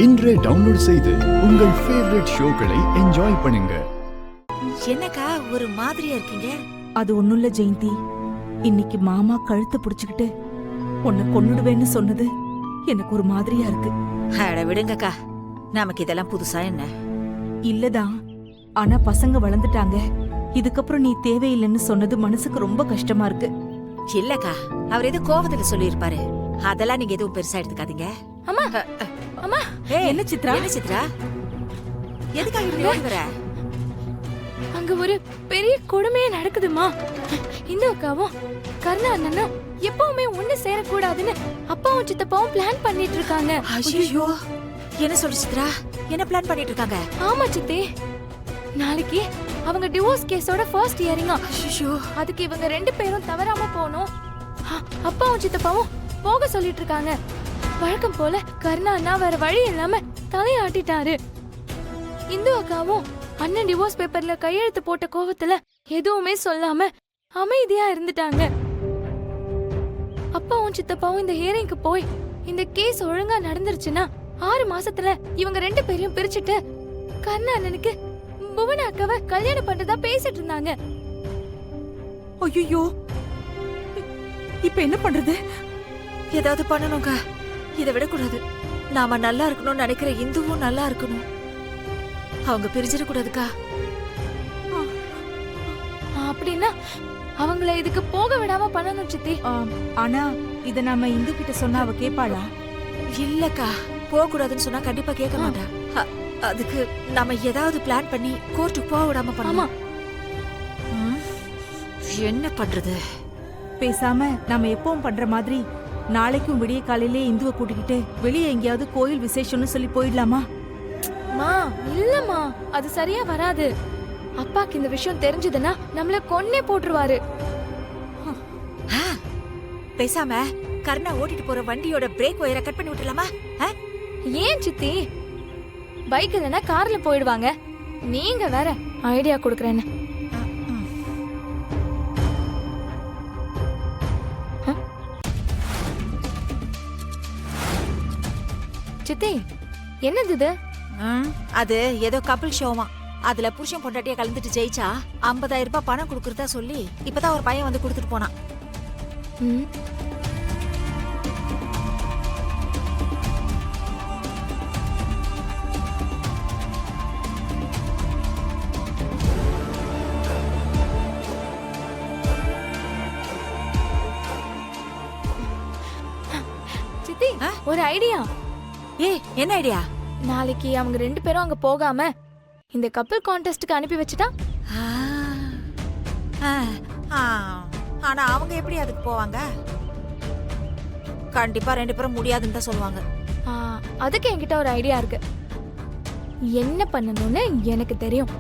இன்றே டவுன்லோட் செய்து உங்கள் ஃபேவரட் ஷோக்களை என்ஜாய் பண்ணுங்க. என்னக்கா ஒரு மாதிரியா இருக்கீங்க? அது ஒண்ணும் இல்ல ஜெயந்தி. இன்னைக்கு மாமா கழுத்தை புடிச்சுக்கிட்டு உன்னை கொன்னுடுவேன்னு சொன்னது எனக்கு ஒரு மாதிரியா இருக்கு. அட விடுங்கக்கா, நமக்கு இதெல்லாம் புதுசா என்ன? இல்லதான், ஆனா பசங்க வளர்ந்துட்டாங்க. இதுக்கப்புறம் நீ தேவையில்லைன்னு சொன்னது மனசுக்கு ரொம்ப கஷ்டமா இருக்கு. இல்லக்கா, அவர் எது கோவத்துல சொல்லியிருப்பாரு. அதெல்லாம் நீங்க எதுவும் பெருசா எடுத்துக்காதீங்க. அம்மா அம்மா, என்ன சித்ரா? என்ன சித்ரா, எதுக்காக இப்படி ஓடி வர? அங்க ஒரு பெரிய கொடுமையே நடக்குதுமா. இந்த அக்காவும் கருணா அண்ணனும் எப்பவுமே ஒண்ணு சேரக்கூடாதுன்னு அப்பாவும் சித்தப்பாவும் பிளான் பண்ணிட்டு இருக்காங்க. ஐயோ, என்ன சொல்லு சித்ரா, என்ன பிளான் பண்ணிட்டு இருக்காங்க? ஆமா சித்தி, நாளைக்கு அவங்க டிவோர்ஸ் கேஸோட ஃபர்ஸ்ட் ஹியரிங்கா. ஐயோ, அதுக்கு இவங்க ரெண்டு பேரும் தவறாம போகணும். அப்பாவும் சித்தப்பாவும் போக சொல்லிட்டு இருக்காங்க. வழக்கம் போல கருணா அண்ணா வேற வழி இல்லாம தலையாட்டிட்டாரு. இந்து அக்காவும் அண்ணன் டிவோர்ஸ் பேப்பர்ல கையெழுத்து போட்ட கோவத்துல எதுவுமே சொல்லாம அமைதியா இருந்துட்டாங்க. அப்பாவும் சித்தப்பாவும் இந்த ஹியரிங்க்கு போய் இந்த கேஸ் ஒழுங்கா நடந்துருச்சுன்னா 6 மாசத்துல இவங்க ரெண்டு பேரையும் பிரிச்சுட்டு கருணா அண்ணனுக்கு புவனா அக்காவை கல்யாணம் பண்றதா பேசிட்டு இருந்தாங்க. ஐயோ, இப்ப என்ன பண்றது? ஏதாவது பண்ணணுங்க. இதை விடக்கூடாது. நாம நல்லா இருக்கணும்னு நினைக்கிற இந்துவும் நல்லா இருக்கணும். அவங்க பிரிஞ்சிடக்கூடாதுக்கா. அப்படின்னா அவங்கள இதுக்கு போக விடாம பண்ணணும் சித்தி. ஆனா இத நாம இந்து கிட்ட சொன்னா அவ கேப்பாளா? இல்லக்கா, போக கூடாதுன்னு சொன்னா கண்டிப்பா கேட்க மாட்டா. அதுக்கு நாம ஏதாவது பிளான் பண்ணி கோர்ட்டுக்கு போக விடாம பண்ணலாம். என்ன பண்றது? பேசாம நாம எப்பவும் பண்ற மாதிரி நாளைக்கும் விடிய காலையிலே இந்துவை கூட்டிக்கிட்டு வெளியே எங்கேயாவது கோயில் விசேஷம்னு சொல்லி போயிடலாமா? மா இல்லம்மா, அது சரியா வராது. அப்பாக்கு இந்த விஷயம் தெரிஞ்சதுன்னா நம்மள கொன்னே போட்டுருவாரு. பேசாம கர்ணா ஓட்டிட்டு போற வண்டியோட பிரேக் ஒயரை கட் பண்ணி விட்டுலாமா? ஏன் சித்தி, பைக் இல்லைன்னா கார்ல போயிடுவாங்க. நீங்க வேற ஐடியா கொடுக்கறேன்னு. சித்தி, என்னது இது? அது ஏதோ கபில் ஷோமா. அதுல புருஷன் பொண்டாட்டிய கலந்துட்டு ஜெயிச்சா 50,000 ரூபாய் பணம் கொடுக்கறதா சொல்லி இப்பதான் ஒரு பையன் வந்து கொடுத்துட்டு போனான். சித்தி, ஒரு ஐடியா. என்ன ஐடியா? நாளைக்கு அவங்க ரெண்டு பேரும் அங்க போகாம இந்த கப்பல் கான்டெஸ்ட்க்கு அனுப்பி வச்சுட்டா? ஆனா அவங்க எப்படி அதுக்கு போவாங்க? கண்டிப்பா ரெண்டு பேரும் முடியாதுன்னு தான் சொல்லுவாங்க. அதுக்கு என்கிட்ட ஒரு ஐடியா இருக்கு. என்ன பண்ணணும்னு எனக்கு தெரியும்.